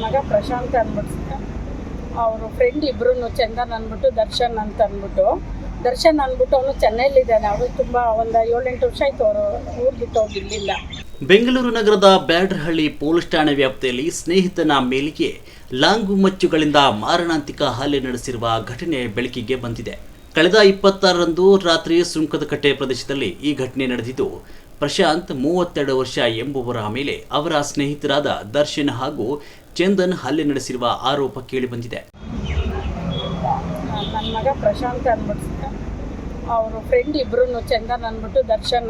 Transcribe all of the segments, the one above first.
ಮಗ ಪ್ರಶಾಂತ್ ಅಂದ್ಬಿಟ್ಟು ಅವರು ಫ್ರೆಂಡ್ ಇಬ್ಬರು ಚಂದನ್ ಅಂದ್ಬಿಟ್ಟು ದರ್ಶನ್ ಅಂದ್ಬಿಟ್ಟು ಅವನು ಚೆನ್ನೈಲಿದ್ದಾನೆ. ಅವರು ತುಂಬ ಒಂದು 7-8 ವರ್ಷ ಆಯಿತು ಅವರು ಊರು ಬಿಟ್ಟು ಹೋಗಿರಲಿಲ್ಲ. ಬೆಂಗಳೂರು ನಗರದ ಬ್ಯಾಡರಹಳ್ಳಿ ಪೊಲೀಸ್ ಠಾಣೆ ವ್ಯಾಪ್ತಿಯಲ್ಲಿ ಸ್ನೇಹಿತನ ಮೇಲಿಗೆ ಲಾಂಗು ಮಚ್ಚುಗಳಿಂದ ಮಾರಣಾಂತಿಕ ಹಲ್ಲೆ ನಡೆಸಿರುವ ಘಟನೆ ಬೆಳಕಿಗೆ ಬಂದಿದೆ. ಕಳೆದ 26ರಂದು ರಾತ್ರಿ ಸುಂಕದಕಟ್ಟೆ ಪ್ರದೇಶದಲ್ಲಿ ಈ ಘಟನೆ ನಡೆದಿದ್ದು, ಪ್ರಶಾಂತ್ 32 ವರ್ಷ ಎಂಬುವರ ಮೇಲೆ ಅವರ ಸ್ನೇಹಿತರಾದ ದರ್ಶನ್ ಹಾಗೂ ಚಂದನ್ ಹಲ್ಲೆ ನಡೆಸಿರುವ ಆರೋಪ ಕೇಳಿಬಂದಿದೆ. ನನ್ನ ಮಗ ಪ್ರಶಾಂತ್ ಅಂದ್ಬಿಟ್ಟು ಅವರು ಫ್ರೆಂಡ್ ಇಬ್ಬರು ಚಂದನ್ ಅಂದ್ಬಿಟ್ಟು ದರ್ಶನ್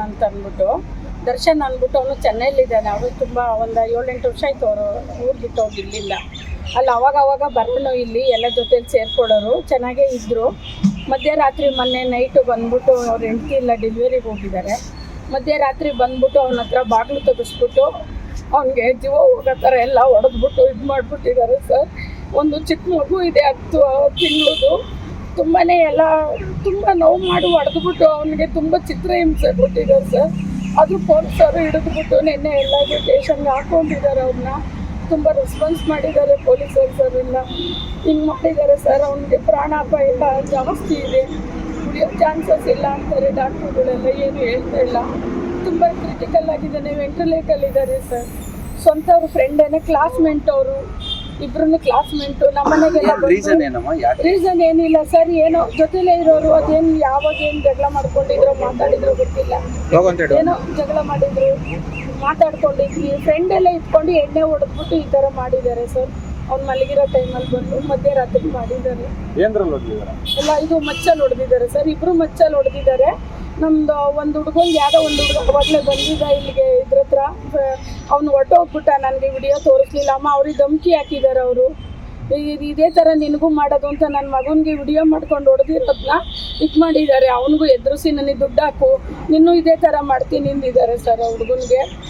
ಅಂದ್ಬಿಟ್ಟು ಅವನು ಚೆನ್ನೈಲಿದ್ದಾನೆ. ಅವರು ತುಂಬ ಒಂದು 7-8 ವರ್ಷ ಆಯಿತು ಅವರು ಊರು ಬಿಟ್ಟು ಹೋಗಿರಲಿಲ್ಲ. ಅಲ್ಲಿ ಅವಾಗ ಬರೋನು ಇಲ್ಲಿ ಎಲ್ಲ ಜೊತೆಲಿ ಸೇರ್ಕೊಡೋರು, ಚೆನ್ನಾಗೇ ಇದ್ದರು. ಮಧ್ಯರಾತ್ರಿ ಮೊನ್ನೆ ನೈಟು ಬಂದ್ಬಿಟ್ಟು ಅವ್ರ ಹೆಂಡತಿ ಇಲ್ಲ ಡೆಲಿವರಿಗೆ ಹೋಗಿದ್ದಾರೆ. ಮಧ್ಯರಾತ್ರಿ ಬಂದ್ಬಿಟ್ಟು ಅವನ ಹತ್ರ ಬಾಗಿಲು ತೆಗೆಸ್ಬಿಟ್ಟು ಅವನಿಗೆ ಜೀವ ಹೋಗೋ ಥರ ಎಲ್ಲ ಹೊಡೆದ್ಬಿಟ್ಟು ಇದು ಮಾಡಿಬಿಟ್ಟಿದ್ದಾರೆ ಸರ್. ಒಂದು ಚಿಕ್ಕ ಮಗು ಇದೆ 10 ತಿಂಗಳದು. ತುಂಬ ನೋವು ಮಾಡಿ ಹೊಡೆದ್ಬಿಟ್ಟು ಅವನಿಗೆ ತುಂಬ ಚಿತ್ರಹಿಂಸೆ ಕೊಟ್ಟಿದ್ದಾರೆ ಸರ್. ಅದು ಪೊಲೀಸರು ಹಿಡಿದ್ಬಿಟ್ಟು ನಿನ್ನೆ ಎಲ್ಲ ಸ್ಟೇಷನ್ಗೆ ಹಾಕ್ಕೊಂಡಿದ್ದಾರೆ. ಅವ್ರನ್ನ ತುಂಬ ರೆಸ್ಪಾನ್ಸ್ ಮಾಡಿದ್ದಾರೆ ಪೊಲೀಸರೆಲ್ಲ. ಹಿಂಗೆ ಮಾಡಿದ್ದಾರೆ ಸರ್. ಅವನಿಗೆ ಪ್ರಾಣಾಪಾಯ ಜಾಸ್ತಿ ಇದೆ, ಉಳಿಯೋ ಚಾನ್ಸಸ್ ಇಲ್ಲ ಅಂತಾರೆ ಡಾಕ್ಟ್ರುಗಳೆಲ್ಲ. ಏನು ಹೇಳ್ತಾ ಇಲ್ಲ. ತುಂಬ ಕ್ರಿಟಿಕಲ್ ಆಗಿದ್ದಾನೆ, ವೆಂಟಿಲೇಟಲ್ಲಿದ್ದಾರೆ ಸರ್. ಸ್ವಂತ ಅವ್ರ ಫ್ರೆಂಡೇನೆ, ಕ್ಲಾಸ್ಮೇಟ್ ಅವರು ಇಬ್ರು ಕ್ಲಾಸ್ಮೇಟು. ನಮ್ಮನೆಗೆಲ್ಲ ರೀಸನ್ ಏನಿಲ್ಲ ಸರ್. ಏನೋ ಜೊತೆಲೇ ಇರೋರು, ಅದೇನು ಯಾವಾಗ ಏನು ಜಗಳ ಮಾಡ್ಕೊಂಡಿದ್ರು ಮಾತಾಡಿದ್ರು ಗೊತ್ತಿಲ್ಲ. ಏನೋ ಜಗಳ ಮಾಡಿದ್ರು, ಮಾತಾಡ್ಕೊಂಡಿದ್ವಿ, ಫ್ರೆಂಡ್ ಎಲ್ಲ ಇಟ್ಕೊಂಡು ಎಣ್ಣೆ ಹೊಡೆದ್ಬಿಟ್ಟು ಈ ಥರ ಮಾಡಿದ್ದಾರೆ ಸರ್. ಅವ್ನು ಮಲಗಿರೋ ಟೈಮಲ್ಲಿ ಬಂದು ಮಧ್ಯರಾತ್ರಿ ಮಾಡಿದ್ದಾರೆ. ಎಲ್ಲ ಇದು ಮಚ್ಚಲ್ಲಿ ಹೊಡೆದಿದ್ದಾರೆ ಸರ್. ಇಬ್ಬರು ಮಚ್ಚಲ್ಲಿ ಹೊಡೆದಿದ್ದಾರೆ. ನಮ್ದು ಒಂದು ಹುಡುಗಂಗೆ ಯಾವುದೋ ಒಂದು ಹುಡುಗ ಅವಾಗಲೇ ಬಂದಿದ್ದ ಇಲ್ಲಿಗೆ ಇದ್ರ ಹತ್ರ. ಅವ್ನು ಹೊಟ್ಟೋಗ್ಬಿಟ್ಟ, ನನಗೆ ವಿಡಿಯೋ ತೋರಿಸ್ಲಿಲ್ಲ ಅಮ್ಮ. ಅವ್ರಿಗೆ ಧಮಕಿ ಹಾಕಿದ್ದಾರೆ ಅವರು, ಇದೇ ಥರ ನಿನಗೂ ಮಾಡೋದು ಅಂತ. ನನ್ನ ಮಗನಿಗೆ ವಿಡಿಯೋ ಮಾಡ್ಕೊಂಡು ಹೊಡೆದಿರೋದನ್ನ ಇದು ಮಾಡಿದ್ದಾರೆ. ಅವನಿಗೂ ಎದುರಿಸಿ ನನಗೆ ದುಡ್ಡು ಹಾಕು, ನಿನ್ನೂ ಇದೇ ಥರ ಮಾಡ್ತೀನಿ ಅಂದಿದ್ದಾರೆ ಸರ್ ಆ ಹುಡುಗನಿಗೆ.